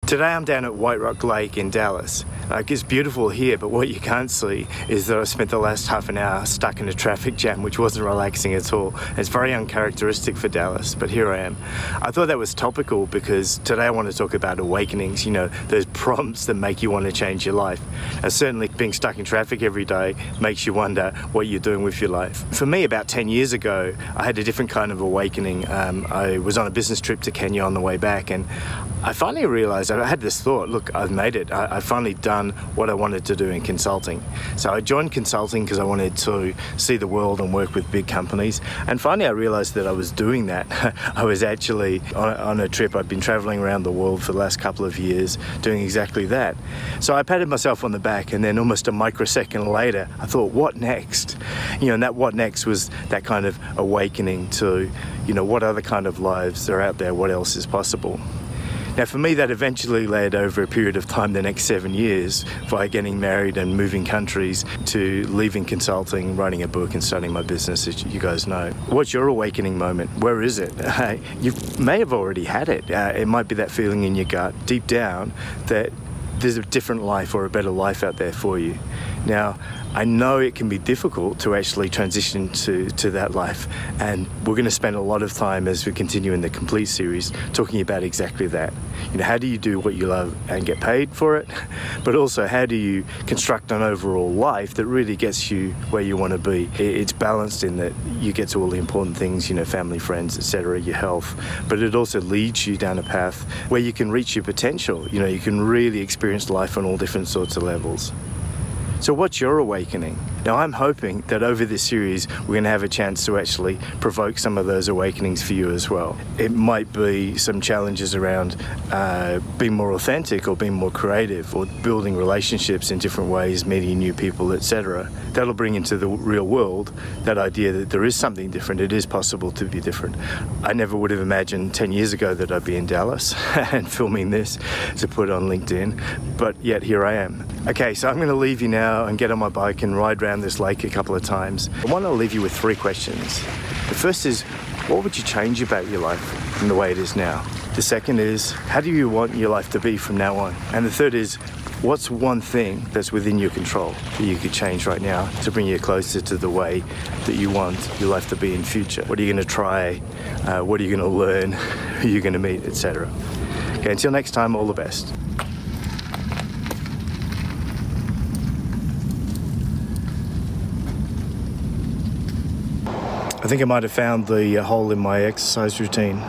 Today I'm down at White Rock Lake in Dallas. It's beautiful here, but what you can't see is that I spent the last half an hour stuck in a traffic jam, which wasn't relaxing at all. It's very uncharacteristic for Dallas, but here I am. I thought that was topical because today I want to talk about awakenings, those prompts that make you want to change your life. And certainly being stuck in traffic every day makes you wonder what you're doing with your life. For me, about 10 years ago, I had a different kind of awakening. I was on a business trip to Kenya on the way back, and I finally realized, I had this thought, look, I've made it. I've finally done what I wanted to do in consulting. So I joined consulting because I wanted to see the world and work with big companies. And finally I realized that I was doing that. I was actually on a trip. I've been traveling around the world for the last couple of years doing exactly that. So I patted myself on the back, and then almost a microsecond later, I thought, what next? And that what next was that kind of awakening to, what other kind of lives are out there, what else is possible. Now for me, that eventually led over a period of time, the next 7 years, via getting married and moving countries, to leaving consulting, writing a book and starting my business, as you guys know. What's your awakening moment? Where is it? You may have already had it. It might be that feeling in your gut, deep down, that there's a different life or a better life out there for you. Now, I know it can be difficult to actually transition to that life, and we're going to spend a lot of time as we continue in the Complete series talking about exactly that. How do you do what you love and get paid for it? But also, how do you construct an overall life that really gets you where you want to be? It's balanced in that you get to all the important things, family, friends, etc., your health, but it also leads you down a path where you can reach your potential. You can really experience life on all different sorts of levels. So what's your awakening? Now I'm hoping that over this series we're going to have a chance to actually provoke some of those awakenings for you as well. It might be some challenges around being more authentic or being more creative or building relationships in different ways, meeting new people, etc. That'll bring into the real world that idea that there is something different, it is possible to be different. I never would have imagined 10 years ago that I'd be in Dallas and filming this to put on LinkedIn, but yet here I am. Okay, so I'm going to leave you now and get on my bike and ride around this lake a couple of times. I want to leave you with 3 questions. The first is, what would you change about your life from the way it is now? The second is, how do you want your life to be from now on? And the third is, what's one thing that's within your control that you could change right now to bring you closer to the way that you want your life to be in future? What are you going to try? What are you going to learn? Who are you going to meet, etc.? Okay, until next time, all the best. I think I might have found the hole in my exercise routine.